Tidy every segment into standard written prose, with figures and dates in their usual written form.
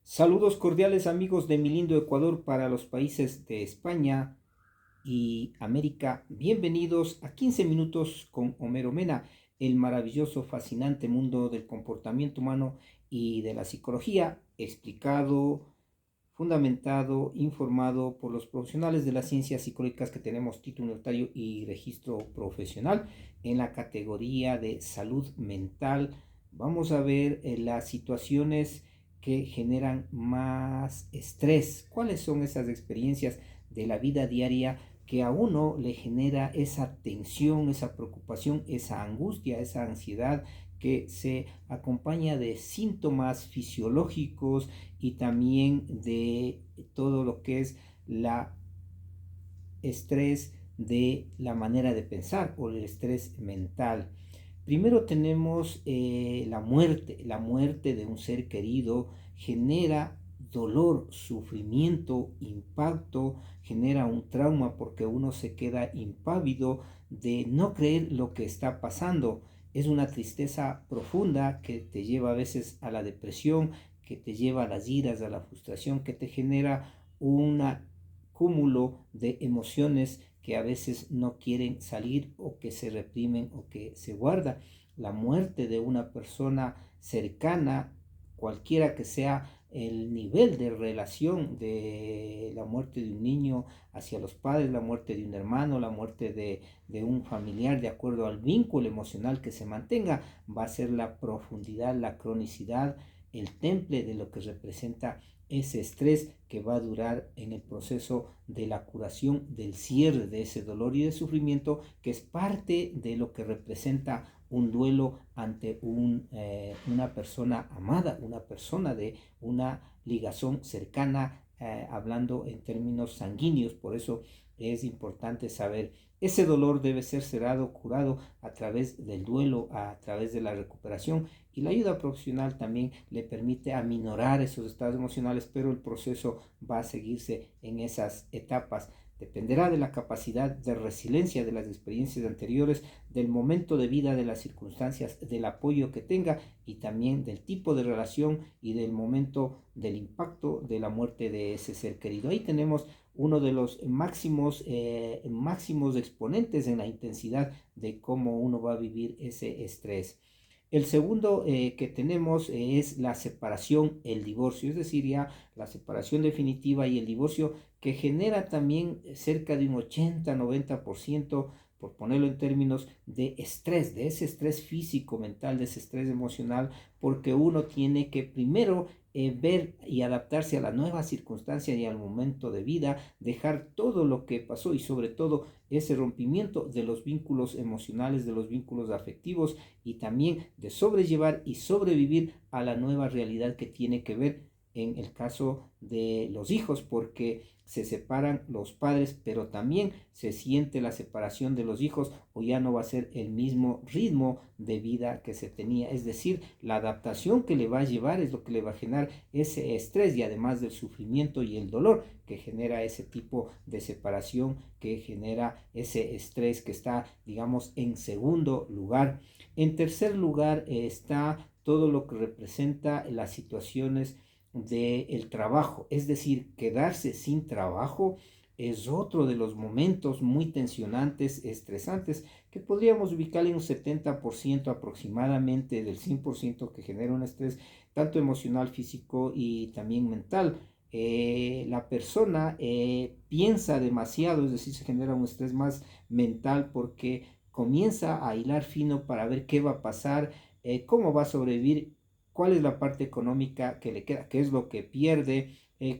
Saludos cordiales amigos de mi lindo Ecuador para los países de España y América. Bienvenidos a 15 minutos con Homero Mena, el maravilloso, fascinante mundo del comportamiento humano y de la psicología, explicado, fundamentado, informado por los profesionales de las ciencias psicológicas que tenemos título universitario y registro profesional en la categoría de salud mental. Vamos a ver las situaciones que generan más estrés. ¿Cuáles son esas experiencias de la vida diaria que a uno le genera esa tensión, esa preocupación, esa angustia, esa ansiedad que se acompaña de síntomas fisiológicos y también de todo lo que es la estrés de la manera de pensar o el estrés mental? Primero tenemos la muerte de un ser querido genera dolor, sufrimiento, impacto, genera un trauma porque uno se queda impávido de no creer lo que está pasando. Es una tristeza profunda que te lleva a veces a la depresión, que te lleva a las iras, a la frustración, que te genera un cúmulo de emociones que a veces no quieren salir o que se reprimen o que se guardan. La muerte de una persona cercana, cualquiera que sea el nivel de relación de la muerte de un niño hacia los padres, la muerte de un hermano, la muerte de un familiar, de acuerdo al vínculo emocional que se mantenga, va a ser la profundidad, la cronicidad, el temple de lo que representa ese estrés que va a durar en el proceso de la curación, del cierre de ese dolor y de sufrimiento, que es parte de lo que representa un duelo ante una persona amada, una persona de una ligación cercana, hablando en términos sanguíneos. Por eso es importante saber, ese dolor debe ser cerrado, curado a través del duelo, a través de la recuperación, y la ayuda profesional también le permite aminorar esos estados emocionales, pero el proceso va a seguirse en esas etapas. Dependerá de la capacidad de resiliencia de las experiencias anteriores, del momento de vida, de las circunstancias, del apoyo que tenga y también del tipo de relación y del momento del impacto de la muerte de ese ser querido. Ahí tenemos uno de los máximos exponentes en la intensidad de cómo uno va a vivir ese estrés. El segundo que tenemos es la separación, el divorcio, es decir, ya la separación definitiva y el divorcio, que genera también cerca de un 80-90%, por ponerlo en términos de estrés, de ese estrés físico, mental, de ese estrés emocional, porque uno tiene que primero ver y adaptarse a la nueva circunstancia y al momento de vida, dejar todo lo que pasó y sobre todo ese rompimiento de los vínculos emocionales, de los vínculos afectivos, y también de sobrellevar y sobrevivir a la nueva realidad que tiene que ver en el caso de los hijos, porque se separan los padres, pero también se siente la separación de los hijos o ya no va a ser el mismo ritmo de vida que se tenía. Es decir, la adaptación que le va a llevar es lo que le va a generar ese estrés, y además del sufrimiento y el dolor que genera ese tipo de separación, que genera ese estrés que está, digamos, en segundo lugar. En tercer lugar está todo lo que representa las situaciones del trabajo, es decir, quedarse sin trabajo es otro de los momentos muy tensionantes, estresantes, que podríamos ubicar en un 70% aproximadamente del 100% que genera un estrés, tanto emocional, físico y también mental. La persona piensa demasiado, es decir, se genera un estrés más mental porque comienza a hilar fino para ver qué va a pasar, cómo va a sobrevivir, cuál es la parte económica que le queda, qué es lo que pierde,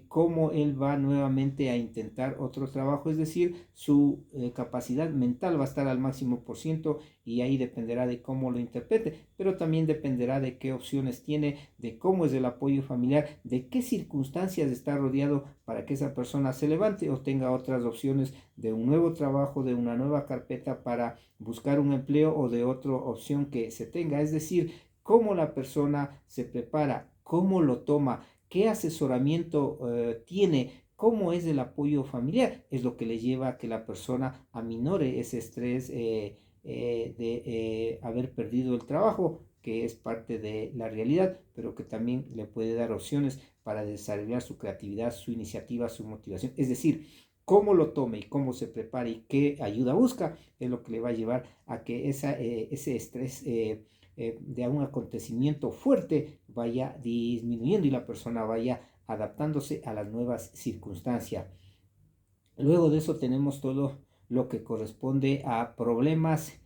cómo él va nuevamente a intentar otro trabajo, es decir, su capacidad mental va a estar al máximo por ciento, y ahí dependerá de cómo lo interprete, pero también dependerá de qué opciones tiene, de cómo es el apoyo familiar, de qué circunstancias está rodeado para que esa persona se levante o tenga otras opciones de un nuevo trabajo, de una nueva carpeta para buscar un empleo o de otra opción que se tenga. Es decir, cómo la persona se prepara, cómo lo toma, qué asesoramiento tiene, cómo es el apoyo familiar, es lo que le lleva a que la persona aminore ese estrés de haber perdido el trabajo, que es parte de la realidad, pero que también le puede dar opciones para desarrollar su creatividad, su iniciativa, su motivación. Es decir, cómo lo tome y cómo se prepare y qué ayuda busca es lo que le va a llevar a que ese estrés de un acontecimiento fuerte vaya disminuyendo y la persona vaya adaptándose a las nuevas circunstancias. Luego de eso tenemos todo lo que corresponde a problemas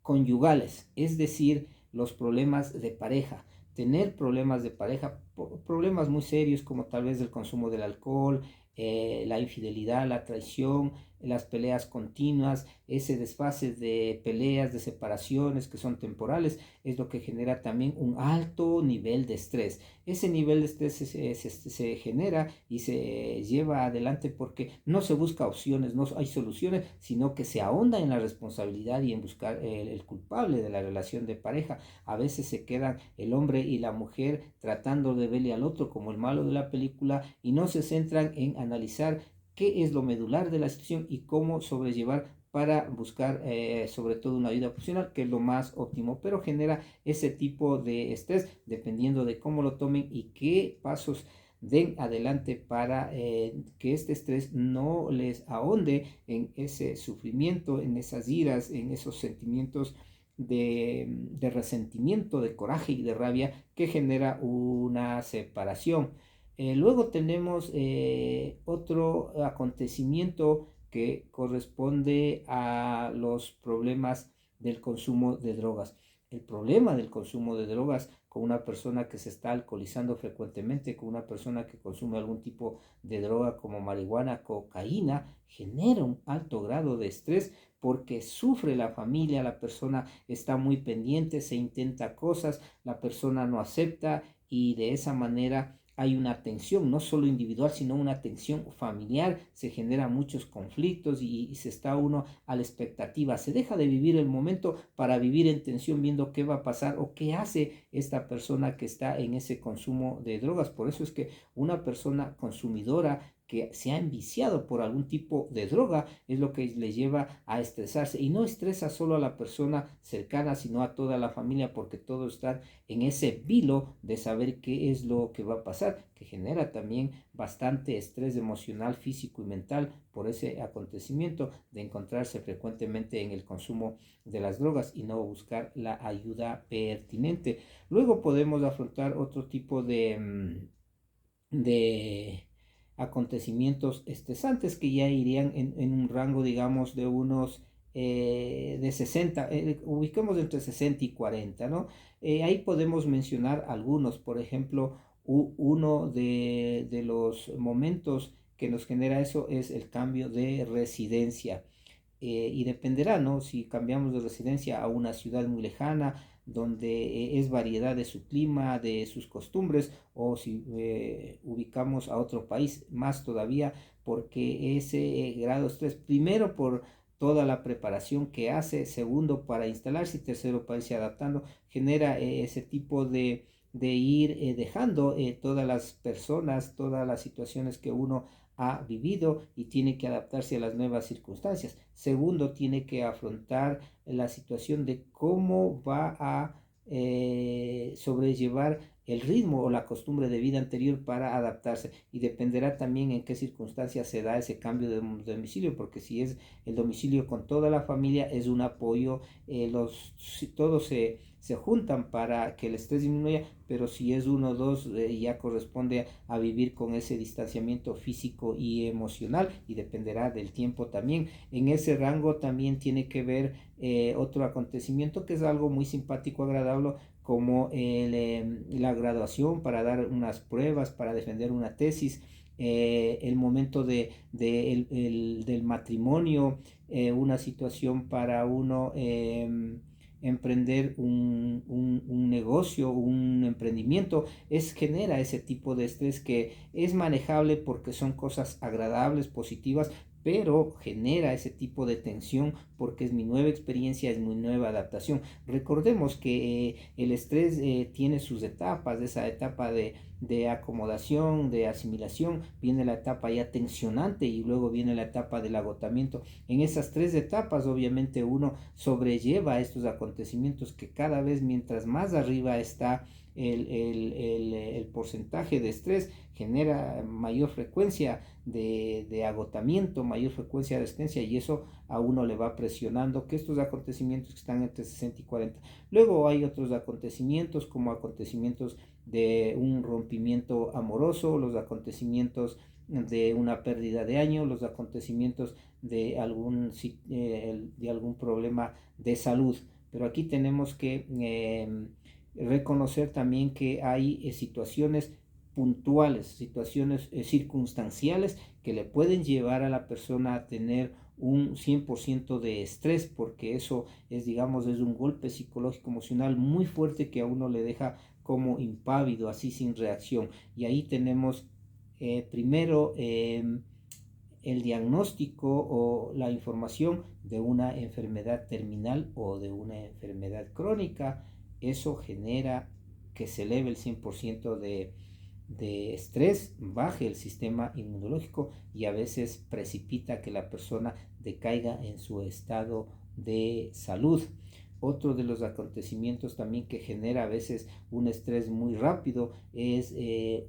conyugales, es decir, los problemas de pareja. Tener problemas de pareja, problemas muy serios como tal vez el consumo del alcohol, la infidelidad, la traición, las peleas continuas, ese desfase de peleas, de separaciones que son temporales, es lo que genera también un alto nivel de estrés. Ese nivel de estrés se genera y se lleva adelante porque no se busca opciones, no hay soluciones, sino que se ahonda en la responsabilidad y en buscar el culpable de la relación de pareja. A veces se quedan el hombre y la mujer tratando de verle al otro como el malo de la película y no se centran en analizar qué es lo medular de la situación y cómo sobrellevar para buscar sobre todo una ayuda profesional, que es lo más óptimo, pero genera ese tipo de estrés dependiendo de cómo lo tomen y qué pasos den adelante para que este estrés no les ahonde en ese sufrimiento, en esas iras, en esos sentimientos de resentimiento, de coraje y de rabia que genera una separación. Luego tenemos otro acontecimiento que corresponde a los problemas del consumo de drogas. El problema del consumo de drogas con una persona que se está alcoholizando frecuentemente, con una persona que consume algún tipo de droga como marihuana, cocaína, genera un alto grado de estrés porque sufre la familia, la persona está muy pendiente, se intenta cosas, la persona no acepta y de esa manera hay una tensión, no solo individual, sino una tensión familiar, se generan muchos conflictos y se está uno a la expectativa, se deja de vivir el momento para vivir en tensión viendo qué va a pasar o qué hace esta persona que está en ese consumo de drogas. Por eso es que una persona consumidora que se ha enviciado por algún tipo de droga es lo que le lleva a estresarse y no estresa solo a la persona cercana sino a toda la familia porque todos están en ese vilo de saber qué es lo que va a pasar, que genera también bastante estrés emocional, físico y mental por ese acontecimiento de encontrarse frecuentemente en el consumo de las drogas y no buscar la ayuda pertinente. Luego podemos afrontar otro tipo de acontecimientos estresantes que ya irían en un rango, digamos, de unos de 60, ubiquemos entre 60 y 40, ¿no? Ahí podemos mencionar algunos, por ejemplo, uno de los momentos que nos genera eso es el cambio de residencia. Y dependerá, ¿no? Si cambiamos de residencia a una ciudad muy lejana, donde es variedad de su clima, de sus costumbres, o si ubicamos a otro país, más todavía, porque ese grado de estrés, primero por toda la preparación que hace, segundo para instalarse y tercero para irse adaptando, genera ese tipo de ir dejando todas las personas, todas las situaciones que uno ha vivido y tiene que adaptarse a las nuevas circunstancias. Segundo, tiene que afrontar la situación de cómo va a sobrellevar el ritmo o la costumbre de vida anterior para adaptarse y dependerá también en qué circunstancias se da ese cambio de domicilio porque si es el domicilio con toda la familia es un apoyo, todos se juntan para que el estrés disminuya, pero si es uno o dos ya corresponde a vivir con ese distanciamiento físico y emocional y dependerá del tiempo también. En ese rango también tiene que ver otro acontecimiento que es algo muy simpático, agradable, como la graduación para dar unas pruebas, para defender una tesis, el momento del matrimonio, una situación para uno emprender un negocio, un emprendimiento, genera ese tipo de estrés que es manejable porque son cosas agradables, positivas, pero genera ese tipo de tensión porque es mi nueva experiencia, es mi nueva adaptación. Recordemos que el estrés tiene sus etapas, esa etapa de acomodación, de asimilación, viene la etapa ya tensionante y luego viene la etapa del agotamiento. En esas tres etapas obviamente uno sobrelleva estos acontecimientos que cada vez mientras más arriba está el porcentaje de estrés, genera mayor frecuencia de agotamiento, mayor frecuencia de abstencia y eso a uno le va presionando que estos acontecimientos que están entre 60 y 40. Luego hay otros acontecimientos como acontecimientos de un rompimiento amoroso, los acontecimientos de una pérdida de año, los acontecimientos de algún problema de salud. Pero aquí tenemos que reconocer también que hay situaciones puntuales, situaciones circunstanciales que le pueden llevar a la persona a tener un 100% de estrés, porque eso es, digamos, es un golpe psicológico emocional muy fuerte que a uno le deja como impávido, así sin reacción. Y ahí tenemos primero el diagnóstico o la información de una enfermedad terminal o de una enfermedad crónica. Eso genera que se eleve el 100% de estrés, baje el sistema inmunológico y a veces precipita que la persona decaiga en su estado de salud. Otro de los acontecimientos también que genera a veces un estrés muy rápido es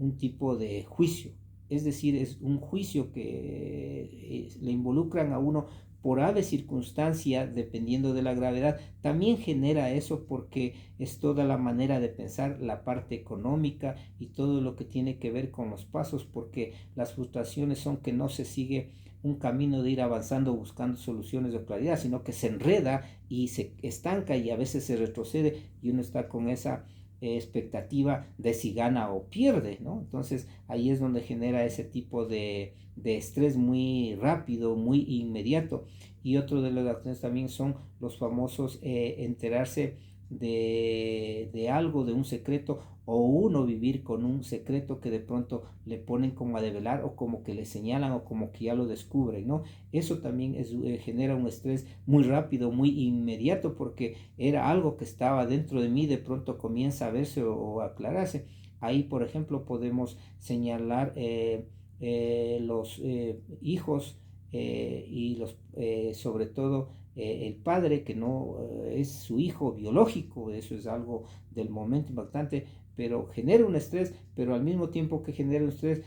un tipo de juicio. Es decir, es un juicio que le involucran a uno por ave circunstancia, dependiendo de la gravedad, también genera eso porque es toda la manera de pensar, la parte económica y todo lo que tiene que ver con los pasos, porque las frustraciones son que no se sigue un camino de ir avanzando buscando soluciones de claridad, sino que se enreda y se estanca y a veces se retrocede y uno está con esa expectativa de si gana o pierde, ¿no? Entonces ahí es donde genera ese tipo de estrés muy rápido, muy inmediato. Y otro de las acciones también son los famosos enterarse de algo, de un secreto, o uno vivir con un secreto que de pronto le ponen como a develar o como que le señalan o como que ya lo descubren, ¿no? Eso también genera un estrés muy rápido, muy inmediato, porque era algo que estaba dentro de mí, de pronto comienza a verse o aclararse. Ahí, por ejemplo, podemos señalar los hijos y sobre todo el padre que no es su hijo biológico, eso es algo del momento impactante, pero genera un estrés, pero al mismo tiempo que genera un estrés,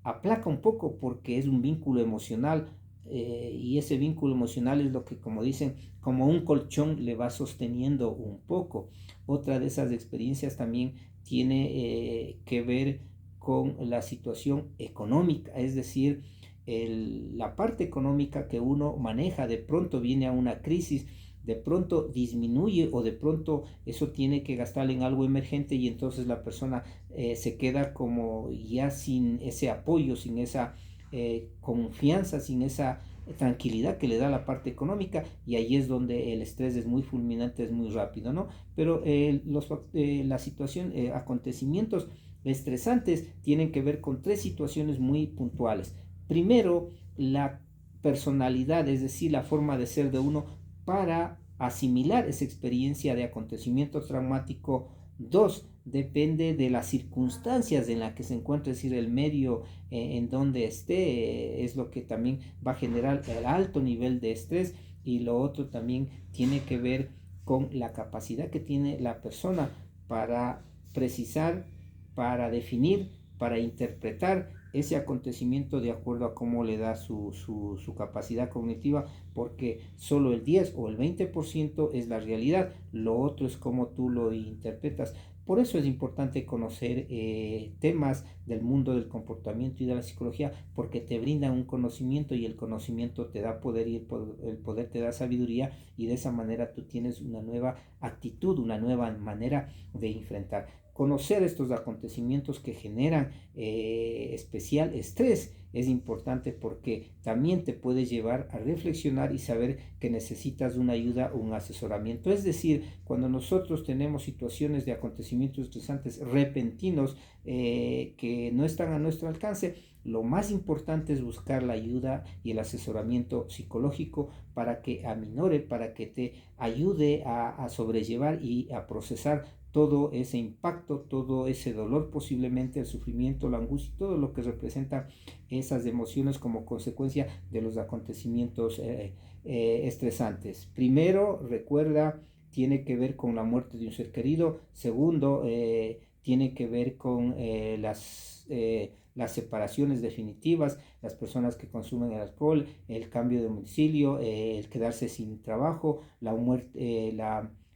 aplaca un poco porque es un vínculo emocional y ese vínculo emocional es lo que, como dicen, como un colchón le va sosteniendo un poco. Otra de esas experiencias también tiene que ver con la situación económica, es decir, la parte económica que uno maneja, de pronto viene a una crisis, de pronto disminuye o de pronto eso tiene que gastar en algo emergente y entonces la persona se queda como ya sin ese apoyo, sin esa confianza, sin esa tranquilidad que le da la parte económica y ahí es donde el estrés es muy fulminante, es muy rápido, ¿no? Pero la situación, acontecimientos estresantes tienen que ver con tres situaciones muy puntuales. Primero, la personalidad, es decir, la forma de ser de uno para asimilar esa experiencia de acontecimiento traumático. Dos, depende de las circunstancias en las que se encuentre, es decir, el medio en donde esté, es lo que también va a generar el alto nivel de estrés. Y lo otro también tiene que ver con la capacidad que tiene la persona para precisar, para definir, para interpretar ese acontecimiento de acuerdo a cómo le da su capacidad cognitiva, porque solo el 10 o el 20% es la realidad, lo otro es cómo tú lo interpretas. Por eso es importante conocer temas del mundo del comportamiento y de la psicología, porque te brindan un conocimiento y el conocimiento te da poder y el poder te da sabiduría y de esa manera tú tienes una nueva actitud, una nueva manera de enfrentar. Conocer estos acontecimientos que generan especial estrés es importante porque también te puede llevar a reflexionar y saber que necesitas una ayuda o un asesoramiento. Es decir, cuando nosotros tenemos situaciones de acontecimientos estresantes repentinos que no están a nuestro alcance, lo más importante es buscar la ayuda y el asesoramiento psicológico para que aminore, para que te ayude a sobrellevar y a procesar todo ese impacto, todo ese dolor, posiblemente el sufrimiento, la angustia, todo lo que representa esas emociones como consecuencia de los acontecimientos estresantes. Primero, recuerda, tiene que ver con la muerte de un ser querido. Segundo, tiene que ver con las separaciones definitivas, las personas que consumen el alcohol, el cambio de domicilio, el quedarse sin trabajo, la muerte,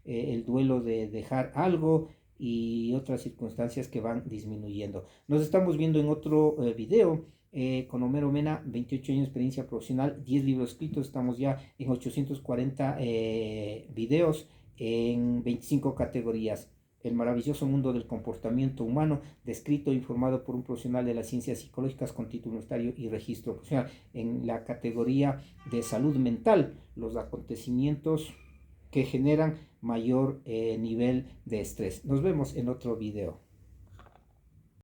el duelo de dejar algo y otras circunstancias que van disminuyendo. Nos estamos viendo en otro video con Homero Mena, 28 años de experiencia profesional, 10 libros escritos, estamos ya en 840 videos en 25 categorías. El maravilloso mundo del comportamiento humano, descrito e informado por un profesional de las ciencias psicológicas con título universitario y registro profesional. En la categoría de salud mental, los acontecimientos que generan mayor nivel de estrés. Nos vemos en otro video.